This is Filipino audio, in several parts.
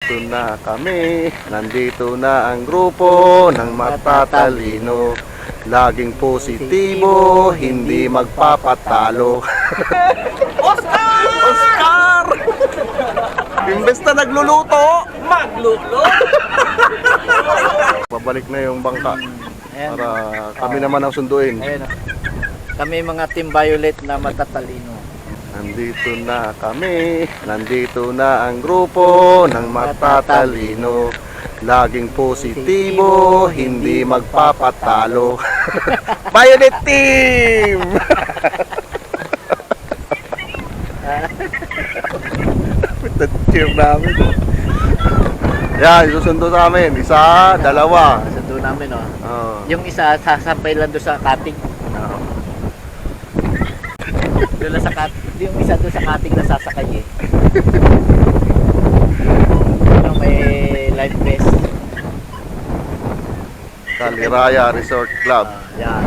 Nandito na kami, nandito na ang grupo ng matatalino. Laging positibo, hindi magpapatalo. Oscar! Oscar! Imbes na nagluluto, Magluto! pabalik na yung bangka Ayan. para kami naman ang sunduin. Ayan o. Kami mga Team Violet na matatalino. Nandito na kami, nandito na ang grupo ng matatalino. Laging positibo, hindi magpapatalo. Violet Team! Cheer namin. Yan, susundo sa amin. Isa, dalawa. Sundo namin o. Oh. Yung isa sasampay lang doon sa kating. Doon lang sa kating. Yung isa doon sa kating na sasakay eh. Ano, may life vest. Kaliraya Resort Club. Yan.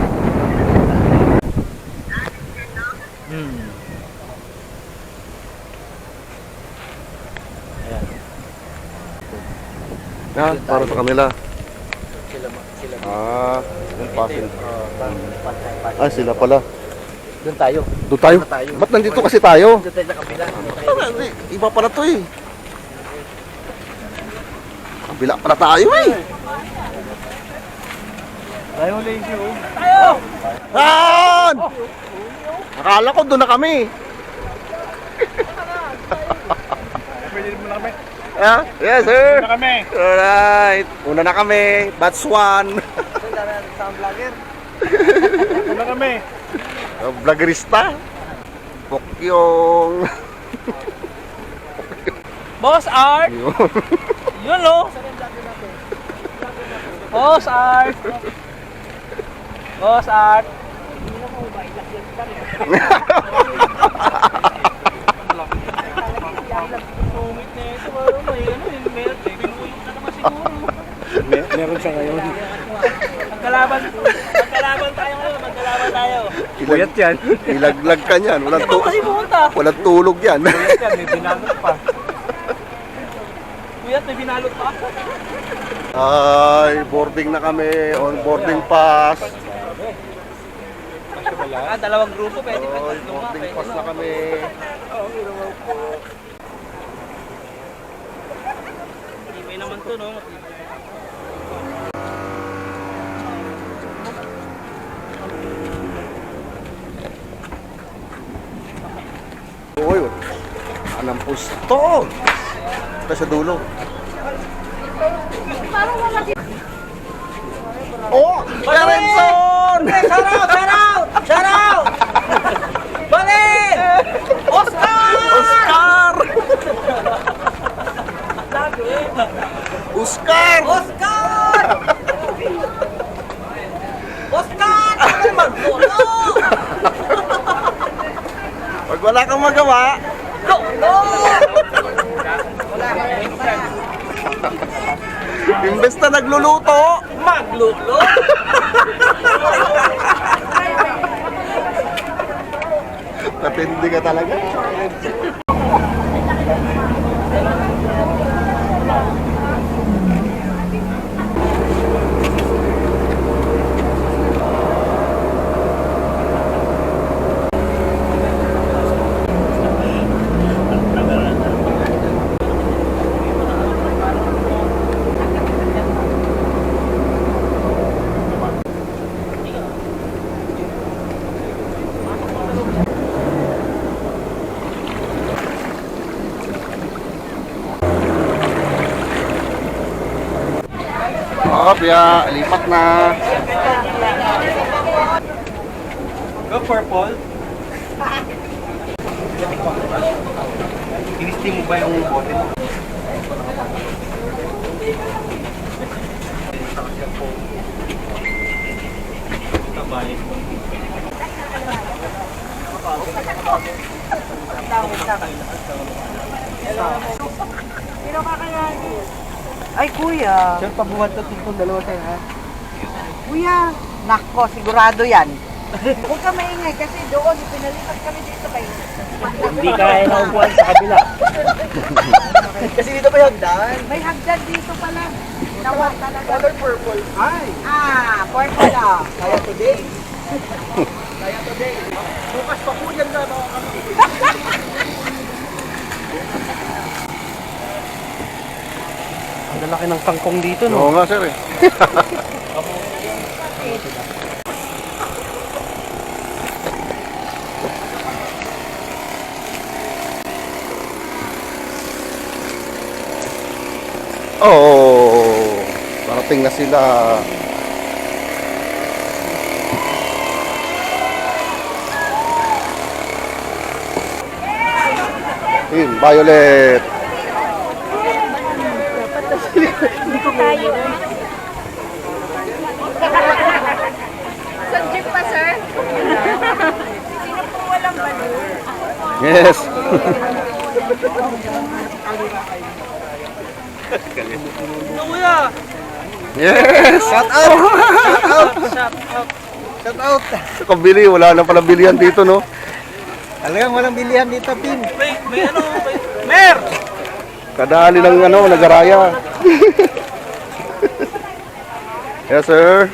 Ayan. Yan, para sa kanila. Sila. Yung pasin. Patay. Ah, sila pala. Doon tayo. Doon tayo. Doon tayo. Ba't nandito kasi tayo? Doon tayo sa kabila. Iba pala to eh. Kabila pala tayo eh. Tayo ulit yun. Tayo! Yan! Akala ko doon na kami. Pwede mo na kami. Ah, yes sir. Na kami. Alright. Una na kami. Batch 1. Sound vlogger. Na kami. Vloggerista. Pokyong. Boss Art! Yun o! Boss Art! Boss Art! Meron siya ngayon. Magkalaban tayo ngayon, magkalaban tayo. Puyat yan. Ilaglag ka niyan. Walang, Ito kasi pumunta. walang tulog yan. Puyat yan, may binalot pa. Kuya, may binalot pa. Ay, boarding na kami. On boarding pass. Dalawang grupo, pwede pa. Ay, boarding pass na kami. Ibay naman to, no? Uy, anong pusto? Ito sa dulo. Oh! Lorenson! Shout out! Balik! Oscar! Oscar! Oscar! Oscar! Oscar! Ano magpulo? Pag wala kang magawa, Lolo! imbes na nagluluto, Maglulo! natindi ka talaga. Oh, Pia, lipat na. Go purple. Inisti mo ba yung bote mo? Tabalik. Sino kakayanin? Ay, kuya. Sir, pabuhat na itong dalawa tayo, ha? Kuya, nako, sigurado yan. Huwag ka maingay kasi doon, pinalipat kami dito kayo. Hindi kaya na upuan sa kabila. Kasi dito may hagdan. May hagdan dito pala. Nawa talaga. Color purple. Ay! Purple ah. Kaya today. Kaya today. Bukas pa po yan na mga kami. Ang lalaki ng kangkong dito, no? Oo nga sir eh. Oh, parating na sila. Violet. Sa jeep pa, sir? Sino po walang balon? Yes. Kuya! Yes. Shout out! Shout out! Shout out! Kabili, wala na pala bilihan dito, no? Talagang walang bilihan dito, Pin. May ano? Mer! Kadali ng ano, nagaraya. Yes, sir.